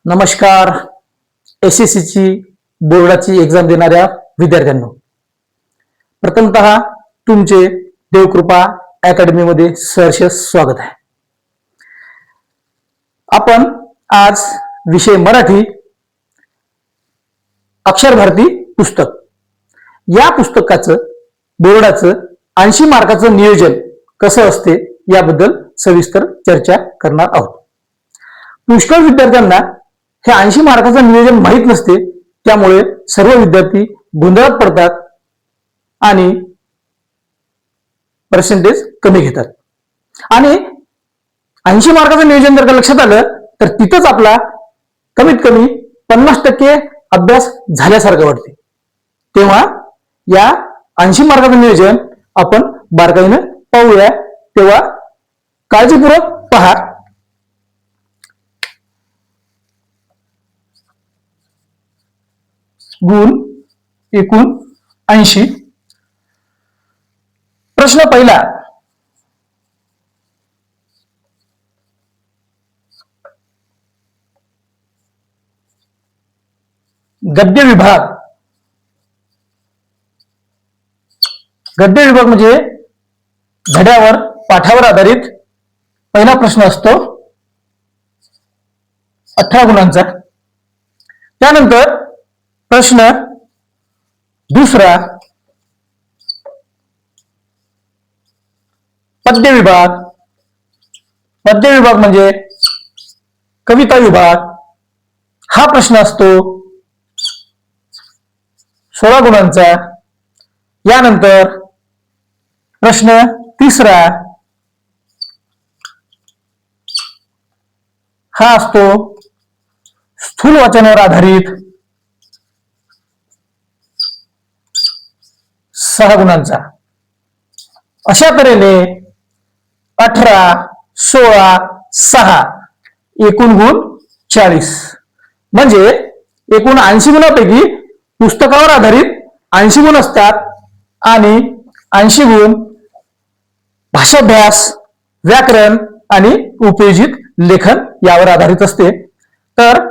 नमस्कार. SSC ची बोर्डाची एक्झाम देणाऱ्या विद्यार्थ्यांनो, प्रथमतः तुमचे देवकृपा अकॅडमी मध्ये सहर्ष स्वागत आहे. आपण आज विषय मराठी अक्षर भारती पुस्तक, या पुस्तकाचं बोर्डाचं 80 मार्काचं नियोजन कसं असते याबद्दल सविस्तर चर्चा करणार आहोत. पुष्कळ विद्यार्थ्यांना हे 80 मार्काचं नियोजन माहीत नसते, त्यामुळे सर्व विद्यार्थी गोंधळात पडतात आणि पर्सेंटेज कमी घेतात. आणि 80 मार्काचं नियोजन जर का लक्षात आलं तर तिथंच आपला कमीत कमी 50% अभ्यास झाल्यासारखं वाटते. तेव्हा या 80 मार्काचं नियोजन आपण बारकाईनं पाहूया. तेव्हा काळजीपूर्वक पहा. गुण एकूण 80. प्रश्न पहिला, गद्य विभाग. गद्य विभाग म्हणजे धड्यावर पाठावर आधारित पहिला प्रश्न असतो 18 गुणांचा. त्यानंतर प्रश्न दुसरा, पद्य विभाग. पद्य विभाग म्हणजे कविता विभाग. हा प्रश्न असतो 16 गुणांचा. यानंतर प्रश्न तिसरा, हा असतो स्थूल वाचनावर आधारित 6 गुणांचा. अशा तऱ्हेने 18, 16, 6 एकूण गुण 40. म्हणजे एकूण 80 गुणांपैकी पुस्तकावर आधारित 80 गुण असतात आणि 80 गुण भाषाभ्यास, व्याकरण आणि उपयोजित लेखन यावर आधारित असते. तर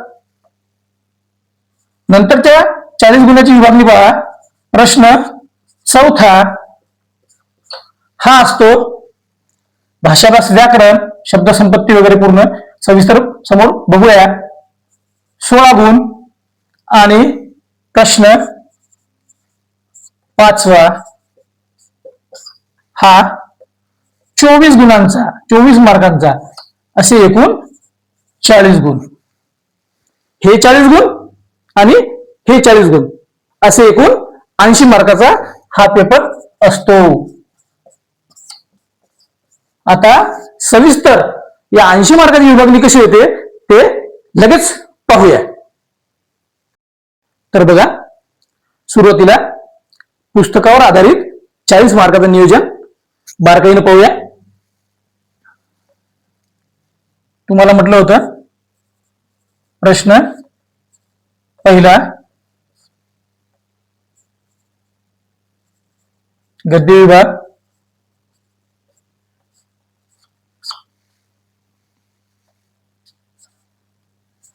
नंतरच्या 40 गुणाची विभागणी पहा. प्रश्न चौथा, हा असतो भाषाभ्यास, व्याकरण, शब्दसंपत्ती वगैरे पूर्ण सविस्तर समोर बघूया. 16 गुण. आणि प्रश्न पाचवा, हा 24 गुणांचा, 24 मार्कांचा. असे एकूण 40 गुण. हे 40 गुण आणि हे 40 गुण असे एकूण 80 मार्काचा हा पेपर असतो. आता सविस्तर या 80 मार्काची विभागणी कशी होते ते लगेच पाहूया. तर बघा, सुरुवातीला पुस्तकावर आधारित 40 मार्काचं नियोजन बारकाईनं पाहूया. तुम्हाला म्हटलं होतं प्रश्न पहिला गद्य विभाग,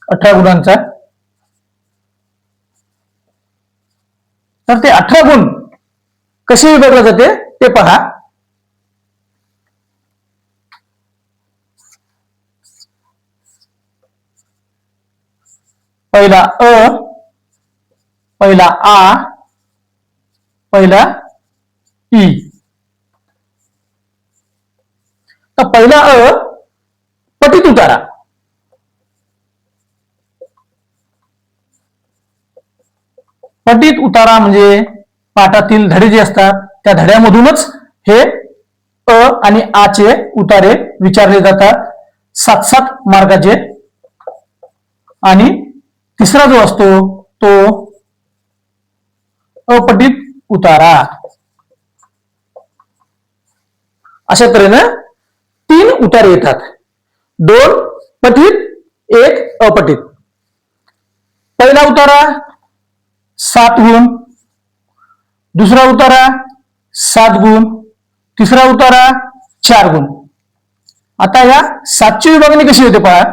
18 गुणांचा. तर ते 18 गुण कसे विभागले जाते ते पहा. पहिला अ, पहिला आ, पहिला ई. तर पहिला अ, पठित उतारा. पठित उतारा म्हणजे पाठातील धडे जे असतात त्या धड्यामधूनच हे अ आणि आ चे उतारे विचारले जातात, 7-7 मार्काचे. आणि तिसरा जो असतो तो अपठित उतारा. अशा तऱ्हेनं 3 उतारे येतात. 2 पठित, 1 अपठित. पहिला उतारा 7 गुण, दुसरा उतारा 7 गुण, तिसरा उतारा 4 गुण. आता या 7ची विभागणी कशी होते पहा.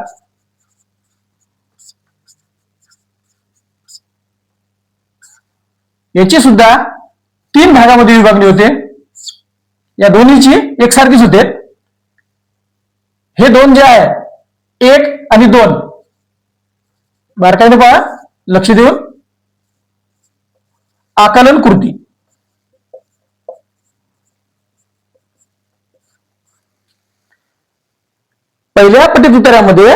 याची सुद्धा 3 भागामध्ये विभागणी होते. या दोन्हीची एकसारखीच होते. हे दोन जे आहे 1 आणि 2 बारकाईने पहा, लक्ष देऊन. आकलन कृती. पहिल्या पटीत उत्तरामध्ये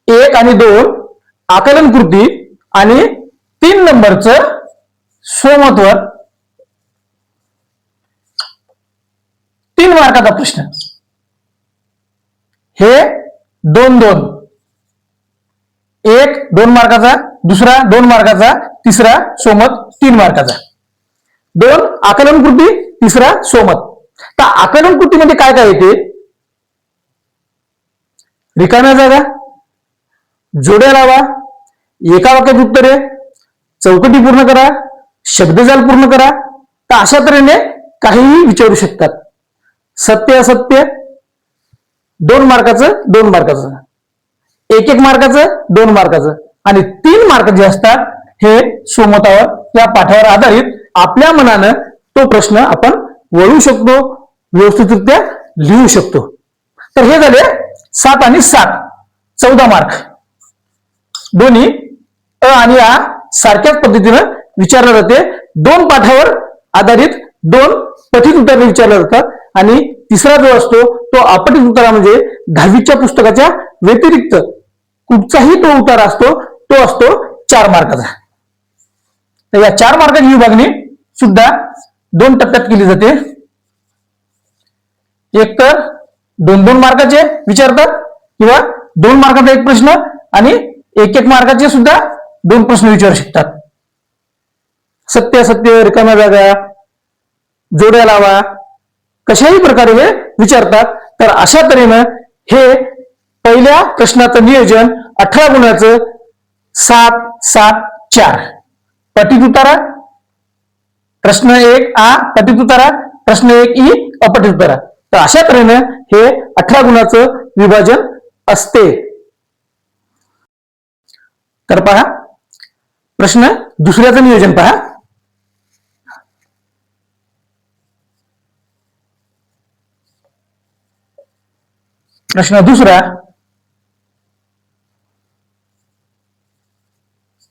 1 आणि 2 आकलन कृती आणि 3 नंबरचं स्वमत्व 3 मार्काचा प्रश्न. हे 2-2, एक 2 मार्काचा, दुसरा 2 मार्काचा, तिसरा स्वमत 3 मार्काचा. 2 आकलन कृती, तिसरा स्वमत. तर आकलन कृतीमध्ये काय काय येते? रिकाम्या जागा, जोड्या लावा, एका वाक्यात उत्तरे, चौकटी पूर्ण करा, शब्दजाल पूर्ण करा. तर अशा तऱ्हेने काहीही विचारू शकतात. सत्य असत्य 2 मार्काचं, 2 मार्काचं, 1-1 मार्काचं, 2 मार्काचं आणि 3 मार्क जे असतात हे स्वमतावर, या पाठावर आधारित आपल्या मनानं तो प्रश्न आपण वळू शकतो, व्यवस्थितरित्या लिहू शकतो. तर हे झाले 7 आणि 7, 14 मार्क. दोन्ही अ आणि आ सारख्याच पद्धतीनं विचारले जाते. 2 पाठावर आधारित 2 पठित उत्तरे विचारले जातात आणि तिसरा जो असतो तो अपठित उत्तरा, म्हणजे 10वीच्या पुस्तकाच्या व्यतिरिक्त कुठचाही तो उतारा असतो, तो असतो 4 मार्काचा. तर या 4 मार्काची विभागणी सुद्धा 2 टप्प्यात केली जाते. एक तर 2-2 मार्काचे विचारतात किंवा 2 मार्काचा एक प्रश्न आणि 1-1 मार्काचे सुद्धा 2 प्रश्न विचारू शकतात. सत्य असत्य, रिकाम्या जागा, जोड्या लावा, कशाही प्रकारे हे विचारतात. तर अशा तऱ्हेनं हे पहिल्या प्रश्नाचं नियोजन 18 गुणाचं 7-7-4 पठित उतारा, प्रश्न 1 आ पठित उतारा, प्रश्न 1 ई अपठित उतारा. तर अशा तऱ्हेनं हे 18 गुणाचं विभाजन असते. तर पहा, प्रश्न दुसऱ्याचं नियोजन पहा. प्रश्न दुसरा,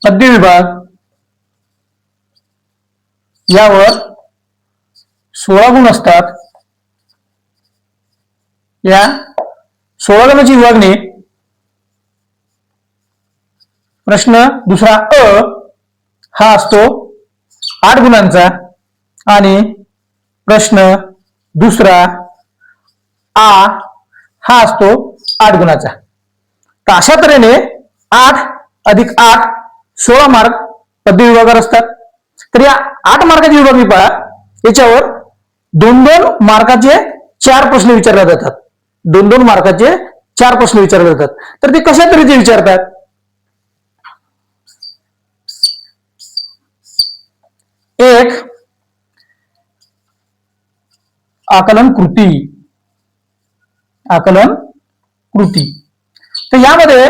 पद्य विभाग. यावर 16 गुण असतात. या 16 गुणाची विभागणी. प्रश्न दुसरा अ हा असतो 8 गुणांचा आणि प्रश्न दुसरा आ हा असतो 8 गुणाचा. तर अशा तऱ्हेने 8 अधिक 8 16 मार्क पद्य विभागावर असतात. तर या 8 मार्काची विभागणी पहा. याच्यावर 2-2 मार्काचे 4 प्रश्न विचारले जातात. 2-2 मार्काचे 4 प्रश्न विचारले जातात. तर ते कशा तऱ्हेचे विचारतात? एक आकलन कृती. आकलन कृती. तर यामध्ये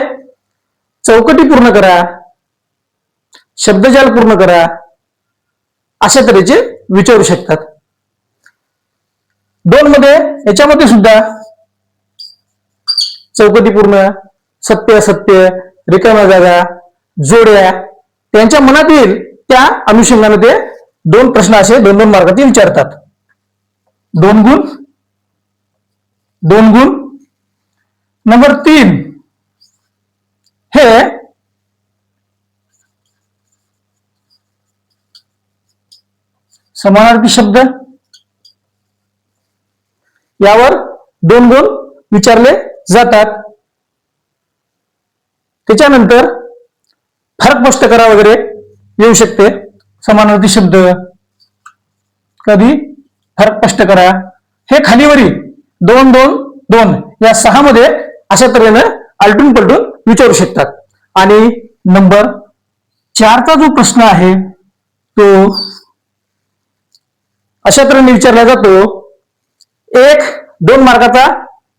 चौकटी पूर्ण करा, शब्दजाल पूर्ण करा, अशा तऱ्हेचे विचारू शकतात. 2 मध्ये याच्यामध्ये सुद्धा चौकटी पूर्ण, सत्य असत्य, रिकाम्या जागा, जोड्या, त्यांच्या मनात येईल त्या अनुषंगाने ते 2 प्रश्न असे 2-2 मार्काचे विचारतात. 2 गुण, 2 गुण. नंबर 3 हे समानार्थी शब्द. यावर 2 गुण विचारले जातात. त्याच्यानंतर फरक स्पष्ट करा वगैरे येऊ शकते. समानार्थी शब्द, कधी फरक स्पष्ट करा, हे खालीवरील 2-2-2 या 6 मध्ये अशा तऱ्हेनं आलटून पलटून विचारू शकतात. आणि नंबर 4चा जो प्रश्न आहे तो अशा तऱ्हेने विचारला जातो. 1-2 मार्काचा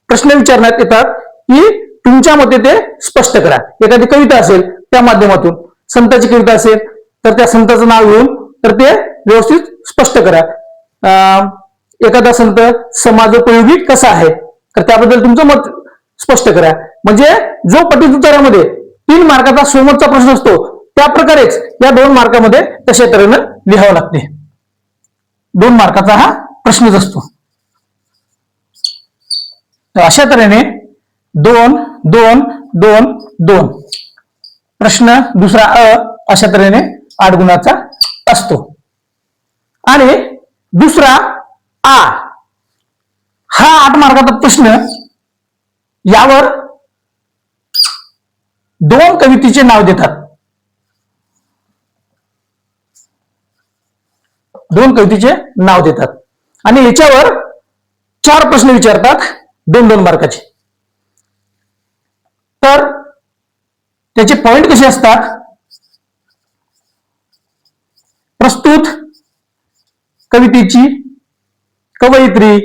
प्रश्न विचारण्यात येतात की तुमच्या मते ते स्पष्ट करा. एखादी कविता असेल त्या माध्यमातून, संताची कविता असेल तर त्या संताचं नाव घेऊन तर ते व्यवस्थित स्पष्ट करा. एखादा संत समाजोपयोगी कसा आहे तर त्याबद्दल तुमचं मत स्पष्ट करा. म्हणजे जो पठित उत्तरामध्ये 3 मार्काचा समोरचा प्रश्न असतो त्या प्रकारेच या 2 मार्कामध्ये तशा तऱ्हेने लिहावं लागते. 2 मार्काचा हा प्रश्नच असतो. तर अशा तऱ्हेने 2 2 2 2 प्रश्न दुसरा अशा तऱ्हेने 8 गुणाचा असतो. आणि दुसरा हा 8 मार्काचा प्रश्न यावर 2 कवितेचे नाव देतात. 2 कवितेचे नाव देतात आणि याच्यावर 4 प्रश्न विचारतात 2-2 मार्काचे. तर त्याचे पॉइंट कसे असतात? प्रस्तुत कवितेची कवयित्री,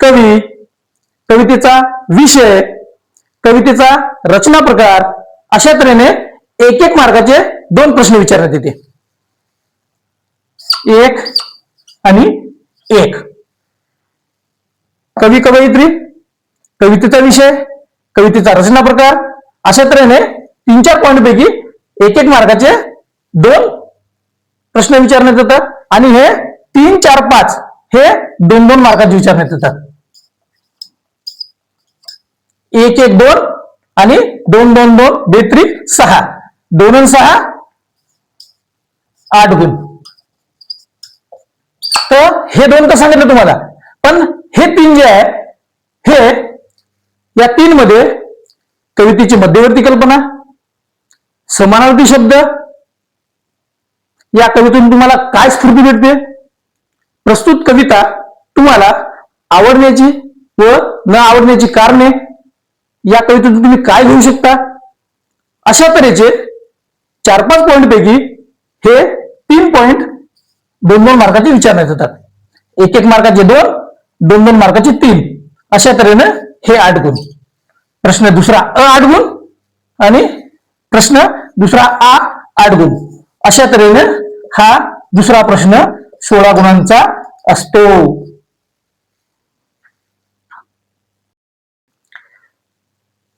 कवी, कवितेचा विषय, कवितेचा रचना प्रकार, अशा तऱ्हेने 1-1 मार्काचे 2 प्रश्न विचारण्यात येते. 1 आणि 1. कवी, कवयित्री, कवितेचा विषय, कवितेचा रचना प्रकार, अशा तऱ्हेने 3-4 पॉइंट पैकी 1-1 मार्काचे 2 प्रश्न विचारण्यात येतात आणि हे 3, 4, 5 हे 2-2 मार्काचे विचारण्यात येतात. 1-1-2 आणि 2-2-2 बेत्रिक 6. 2 आणि 6 8 गुण. तर हे 2 तर सांगितलं तुम्हाला, पण हे 3 जे आहे हे या 3 मध्ये कवितेची मध्यवर्ती कल्पना, समानार्थी शब्द, या कवितेतून तुम्हाला काय स्फूर्ती भेटते, प्रस्तुत कविता तुम्हाला आवडण्याची व न आवडण्याची कारणे, या कवितेतून तुम्ही काय घेऊ शकता, अशा तऱ्हेचे 4-5 पॉइंट पैकी हे 3 पॉइंट 2-2 मार्काचे विचारण्यात येतात. 1-1 मार्काचे 2, 2-2 मार्काचे 3, अशा तऱ्हेने हे 8 गुण. प्रश्न दुसरा 8 गुण आणि प्रश्न दुसरा 8 गुण, अशा तऱ्हेने हा दुसरा प्रश्न 16 गुणांचा असतो.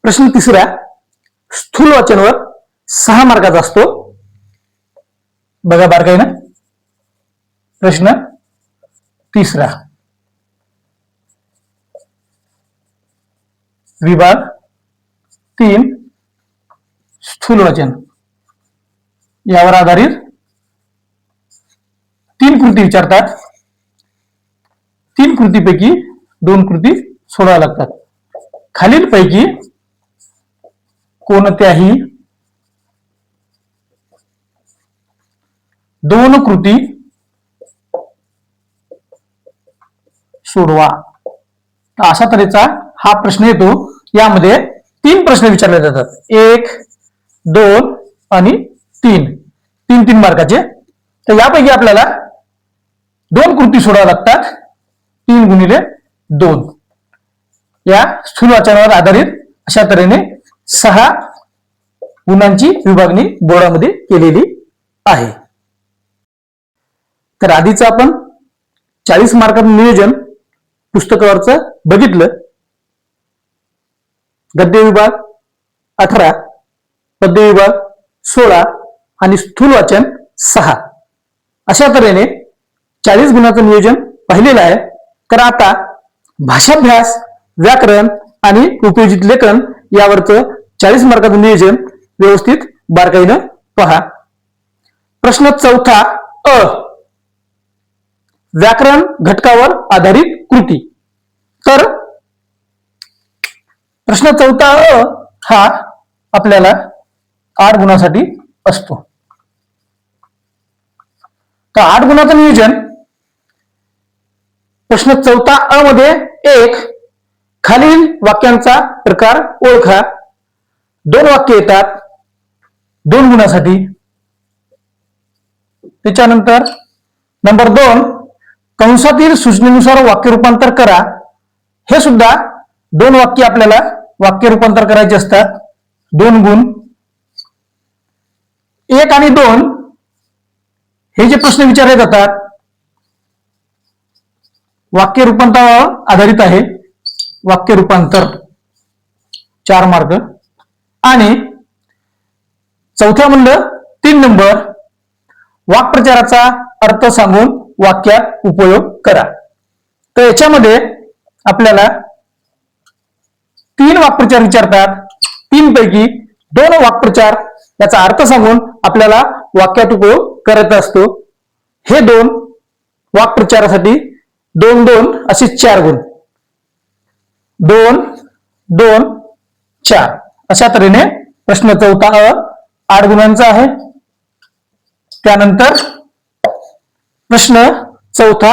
प्रश्न तिसरा स्थूल वाचनवर 6 मार्काचा असतो. बघा बारकाईनं. प्रश्न तिसरा, विभाग 3 स्थूल वाचन, यावर आधारित 3 कृती विचारतात. 3 कृतीपैकी 2 कृती सोडवाव्या लागतात. खालीलपैकी कोणत्याही 2 कृती सोडवा. अशा तऱ्हेचा हा प्रश्न येतो. यामध्ये 3 प्रश्न विचारले जातात. 1, 2 आणि 3. 3-3 मार्काचे. तर यापैकी आपल्याला 2 कृती सोडाव्या लागतात. 3 गुणिले 2 या स्थूल वाचनावर आधारित अशा तऱ्हेने 6 गुणांची विभागणी बोर्डामध्ये केलेली आहे. तर आधीच आपण 40 मार्काचं नियोजन पुस्तकावरचं बघितलं. गद्य विभाग 18, पद्य विभाग 16 आणि स्थूल वाचन 6, अशा तऱ्हेने 40 गुणाचं नियोजन पाहिलेलं आहे. तर आता भाषाभ्यास, व्याकरण आणि उपयोजित लेखन यावरचं 40 मार्काचं नियोजन व्यवस्थित बारकाईनं पहा. प्रश्न चौथा व्याकरण घटकावर आधारित कृती. तर प्रश्न चौथा हा आपल्याला 8 गुणासाठी असतो. तर 8 गुणाचं नियोजन प्रश्न चौथा मध्ये 1, खालील वाक्यांचा प्रकार ओळखा. 2 वाक्य येतात 2 गुणासाठी. त्याच्यानंतर नंबर 2, कंसातील सूचनेनुसार वाक्य रूपांतर करा. हे सुद्धा 2 वाक्य आपल्याला वाक्य रूपांतर करायचे असतात. 2 गुण. 1 आणि 2 हे जे प्रश्न विचारले जातात वाक्य रूपांतरावर आधारित आहे. वाक्य रूपांतर 4 मार्क. आणि चौथ्या म्हणलं 3 नंबर वाक्प्रचाराचा अर्थ सांगून वाक्यात उपयोग करा. तर याच्यामध्ये आपल्याला 3 वाक्प्रचार विचारतात. 3 पैकी 2 वाक्प्रचार याचा अर्थ सांगून आपल्याला वाक्यात उपयोग करायचा असतो. हे 2 वाक्प्रचारासाठी 2-2 असे 4 गुण. 2, 2, 4 अशा तऱ्हेने प्रश्न चौथा 8 गुणांचा आहे. त्यानंतर प्रश्न चौथा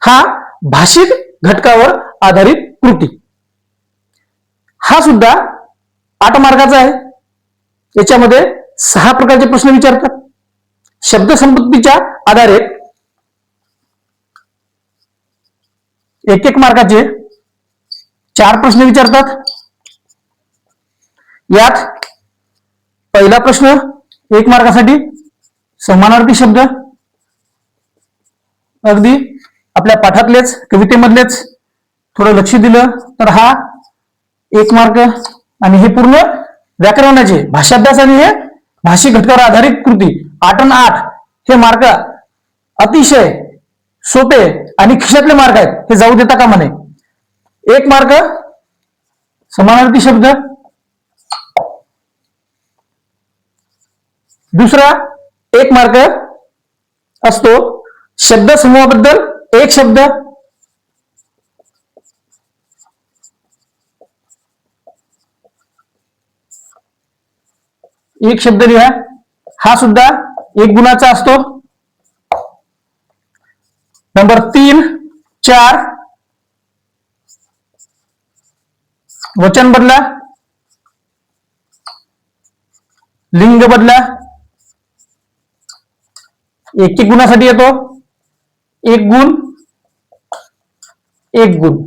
हा भाषिक घटकावर आधारित कृती. हा सुद्धा 8 मार्काचा आहे. याच्यामध्ये 6 प्रकारचे प्रश्न विचारतात. शब्दसंपत्तीच्या आधारे 1-1 मार्काचे 4 प्रश्न विचारतात. यात पहिला प्रश्न 1 मार्कासाठी समानार्थी शब्द. अगदी आपल्या पाठातलेच कवितेमधलेच थोडं लक्ष दिलं तर हा 1 मार्क. आणि हे पूर्ण व्याकरणाचे भाषाभ्यास आणि हे भाषिक घटकावर आधारित कृती 8 आणि 8 हे मार्क अतिशय सोपे आणि खिशातले मार्क आहेत. हे जाऊ देता कामा नये. 1 मार्क समानार्थी शब्द. दुसरा 1 मार्क असतो शब्द समूहाबद्दल 1 शब्द. एक शब्द लिहा. हा सुद्धा 1 गुणाचा असतो. नंबर 3, 4 वचन बदला, लिंग बदला. 1 गुणासाठी येतो. 1 गुण 1 गुण.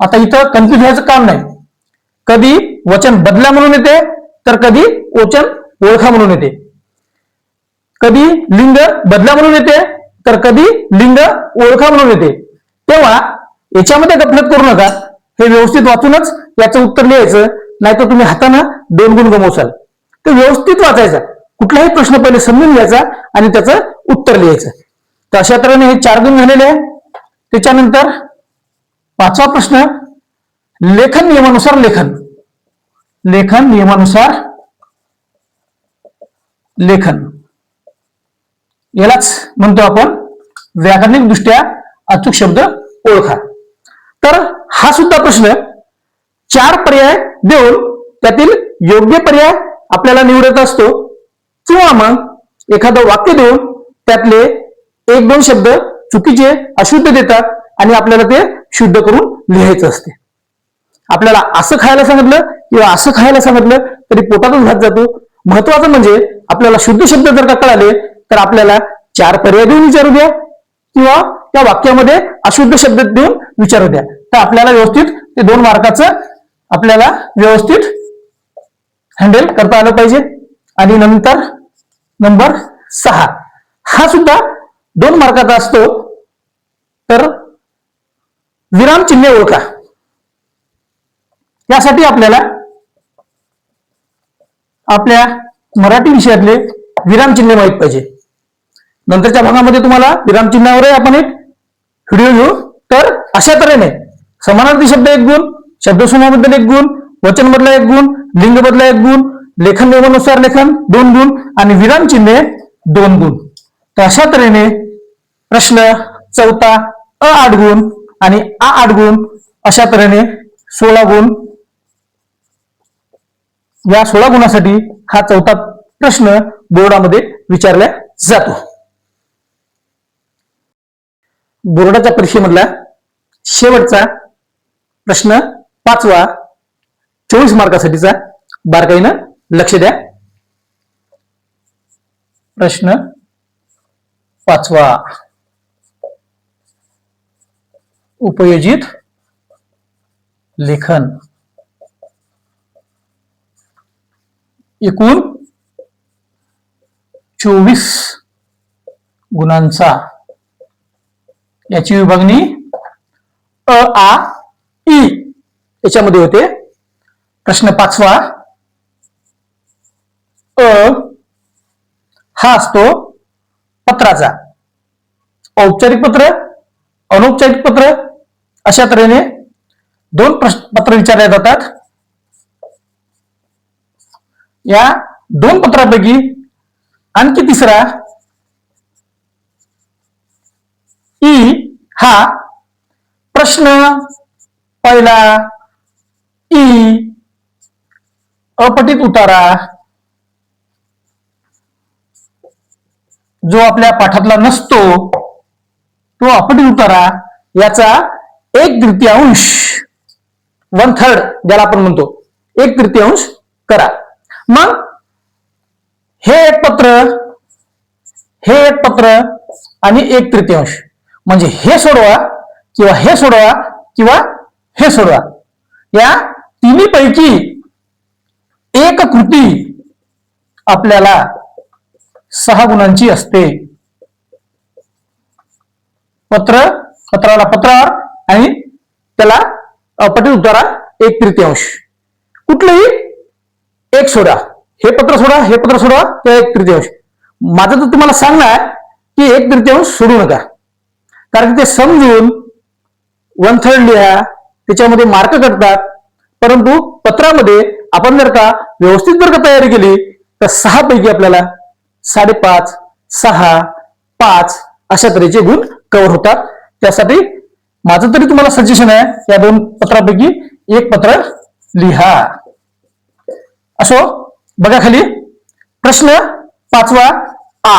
आता इथं कन्फ्युज व्हायचं काम नाही. कधी वचन बदला म्हणून येते तर कधी वचन ओळखा म्हणून येते. कधी लिंग बदला म्हणून येते तर कधी लिंग ओळखा म्हणून येते. तेव्हा याच्यामध्ये गफलत करू नका. हे व्यवस्थित वाचूनच याचं उत्तर लिहायचं. नाहीतर तुम्ही हातानं 2 गुण गमवसाल. तर व्यवस्थित वाचायचा. कुठलाही प्रश्न पहिले समजून घ्यायचा आणि त्याचं उत्तर लिहायचं. तर अशा तऱ्हेने हे 4 गुण झालेले आहे. त्याच्यानंतर 5वा प्रश्न लेखन नियमानुसार लेखन. लेखन नियमानुसार लेखन यालाच म्हणतो आपण व्याकरणिक दृष्ट्या अचूक शब्द ओळखा. तर हा सुद्धा प्रश्न 4 पर्याय देऊन त्यातील योग्य पर्याय आपल्याला निवडत असतो. किंवा मग एखादं वाक्य देऊन त्यातले 1-2 शब्द चुकीचे अशुद्ध देतात आणि आपल्याला ते शुद्ध करून लिहायचं असते. आपल्याला असं खायला सांगितलं किंवा असं खायला सांगितलं तरी पोटातच घात जातो. महत्वाचं म्हणजे आपल्याला शुद्ध शब्द जर का कळाले तर आपल्याला 4 पर्याय देऊन विचारू द्या किंवा त्या वाक्यामध्ये अशुद्ध शब्द देऊन विचारू द्या. तर आपल्याला व्यवस्थित ते 2 मार्काचं आपल्याला व्यवस्थित हँडल करता आलं पाहिजे. आणि नंतर नंबर 6 हा सुद्धा 2 मार्काचा असतो. तर विराम चिन्हे ओळखा. यासाठी आपल्याला आपल्या मराठी विषयातले विराम चिन्हे माहित पाहिजे. नंतरच्या भागामध्ये तुम्हाला विराम चिन्हावरही आपण एक व्हिडिओ घेऊ. तर अशा तऱ्हेने समानार्थी शब्द 1 गुण, शब्दसमूहाबद्दल 1 गुण, वचन बदला 1 गुण, लिंग बदला 1 गुण, लेखन नियमानुसार लेखन 2 गुण आणि विराम चिन्हे 2 गुण. तर अशा तऱ्हेने प्रश्न चौथा 8 गुण आणि 8 गुण अशा तऱ्हेने 16 गुण. या 16 गुणासाठी हा चौथा प्रश्न बोर्डामध्ये विचारला जातो. बोर्डाच्या परीक्षेमधला शेवटचा प्रश्न 5वा 24 मार्कासाठीचा. बारकाईनं लक्ष द्या. प्रश्न 5वा उपयोजित लेखन. एकूण 24 गुणांचा याची विभागणी अ आ इ याच्यामध्ये होते. प्रश्न 5वा अ हा असतो पत्राचा. औपचारिक पत्र, अनौपचारिक पत्र अशा तऱ्हेने 2 पत्र विचारले जातात. या 2 पत्रापैकी आणखी तिसरा ई हा प्रश्न पहिला ई अपठित उतारा जो आपल्या पाठातला नसतो तो अपठित उतारा याचा 1/3 1/3 ज्याला आपण म्हणतो 1/3 करा. मग हे एक पत्र आणि 1/3 म्हणजे हे सोडवा किंवा हे सोडवा किंवा हे सोडवा. या तिन्हीपैकी एक कृती आपल्याला 6 गुणांची असते. पत्राला पत्रावर आणि त्याला अपठित उतारा 1/3. कुठलंही एक सोडा, हे पत्र सोडा, हे पत्र सोडा, त्या 1/3. माझं तर तुम्हाला सांगणार की 1/3 सोडू नका, कारण ते समजून 1/3 लिहा, त्याच्यामध्ये मार्क करतात. परंतु पत्रामध्ये आपण जर का व्यवस्थित जर का तयारी केली तर 6 पैकी आपल्याला 5.5, 6, 5 अशा तऱ्हेचे गुण कव्हर होतात. त्यासाठी माझं तरी तुम्हाला सजेशन आहे या 2 पत्रापैकी एक पत्र लिहा. असो, बघा खाली प्रश्न 5वा आ.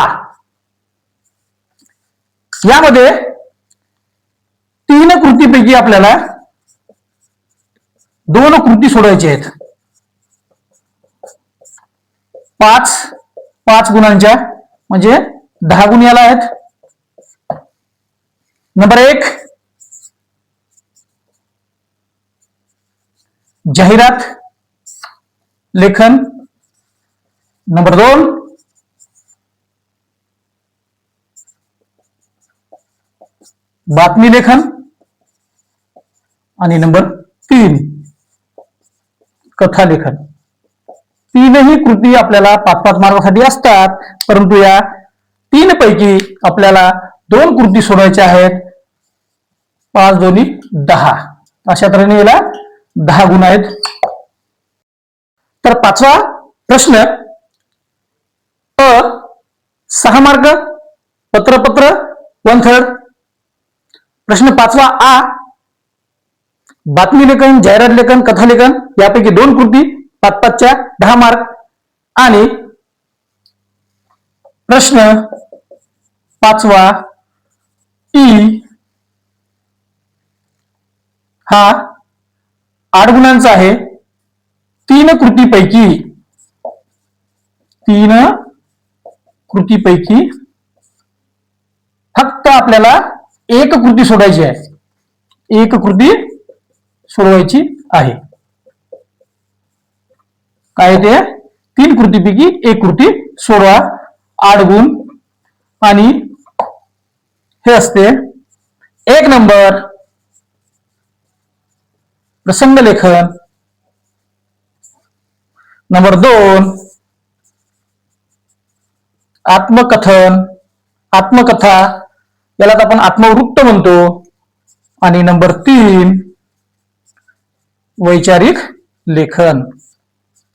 यामध्ये 3 कृतीपैकी आपल्याला 2 कृती सोडवायची आहेत. 5 गुणांच्या म्हणजे 10 गुण याला आहेत. नंबर 1 जाहिरात लेखन. नंबर 2 बातमी लेखन. आणि नंबर 3 कथा लेखन. तीनही कृती आपल्याला 5-5 मार्कासाठी असतात, परंतु या 3 पैकी आपल्याला 2 कृती सोडवायच्या आहेत. 5 2 10 अशा तऱ्हेने याला 10 गुण आहेत. तर 5वा प्रश्न अ 6 मार्क, पत्र 1/3. प्रश्न 5वा आ बातमी लेखन, जाहिरात लेखन, कथा लेखन यापैकी 2 कृती 5-5च्या 10 मार्क. आणि प्रश्न 5वा ई हा 8 गुणांचा आहे. 3 कृतीपैकी फक्त आपल्याला 1 कृती सोडायची आहे. 1 कृती सोडवायची आहे. काय ते 3 कृतीपैकी 1 कृती सोडवा. 8 गुण. आणि हे असते 1 नंबर प्रसंग लेखन. नंबर 2 आत्मकथा, याला आपण आत्मवृत्त म्हणतो. आणि नंबर 3 वैचारिक लेखन.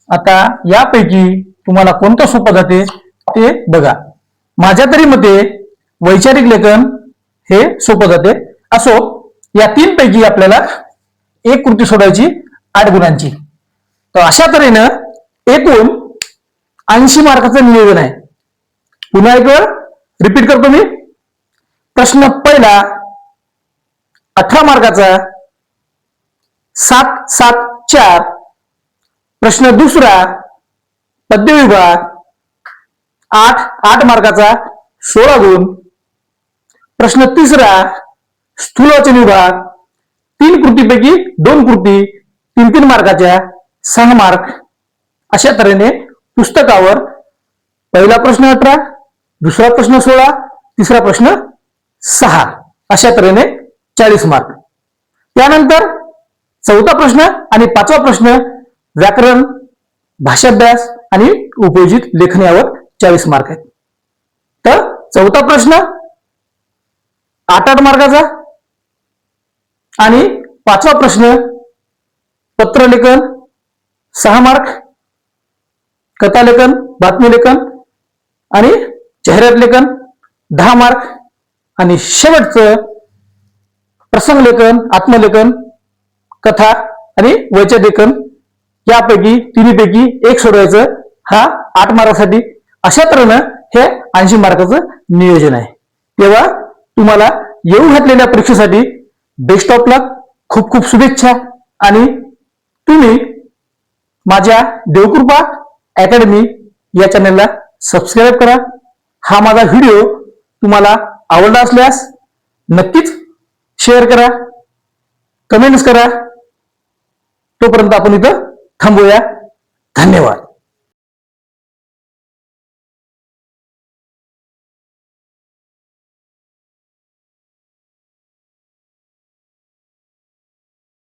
आता यापैकी तुम्हाला कोणतं सोपं जाते ते बघा. माझ्या तरी मते वैचारिक लेखन हे सोपं जाते. असो, या 3 पैकी आपल्याला 1 कृती सोडायची 8 गुणांची. तर अशा तऱ्हेनं एकूण 80 मार्काचं नियोजन आहे. पुन्हा एक वेळ रिपीट करतो मी. प्रश्न पहिला 18 मार्काचा 7-7-4. प्रश्न दुसरा पद्य विभाग 8 मार्काचा 16 गुण. प्रश्न तिसरा स्थूल वाचन विभाग 3 कृतीपैकी 2 कृती 3-3 मार्काच्या 6 मार्क. अशा तऱ्हेने पुस्तकावर पहिला प्रश्न 18, दुसरा प्रश्न 16, तिसरा प्रश्न 6, अशा तऱ्हेने 40 मार्क. त्यानंतर चौथा प्रश्न आणि 5वा प्रश्न व्याकरण, भाषाभ्यास आणि उपयोजित लेखन यावर 40 मार्क आहेत. तर चौथा प्रश्न 8 मार्काचा आणि 5वा प्रश्न पत्रलेखन 6 मार्क, कथालेखन, बातमीलेखन आणि जाहिरात लेखन 10 मार्क आणि शेवटचं प्रसंगलेखन, आत्मलेखन, कथा आणि वैचारिक लेखन यापैकी तिन्हीपैकी एक सोडवायचं. हा 8 मार्कासाठी. अशा तऱ्हेनं हे 80 मार्काचं नियोजन आहे. तेव्हा तुम्हाला येऊ घातलेल्या परीक्षेसाठी बेस्ट ऑफ लक, खूप खूप शुभेच्छा. आणि तुम्ही माझ्या देवकृपा अकॅडमी या चॅनलला सबस्क्राईब करा. हा माझा व्हिडिओ तुम्हाला आवडला असल्यास नक्कीच शेअर करा, कमेंट्स करा. तोपर्यंत आपण इथं थांबूया. धन्यवाद.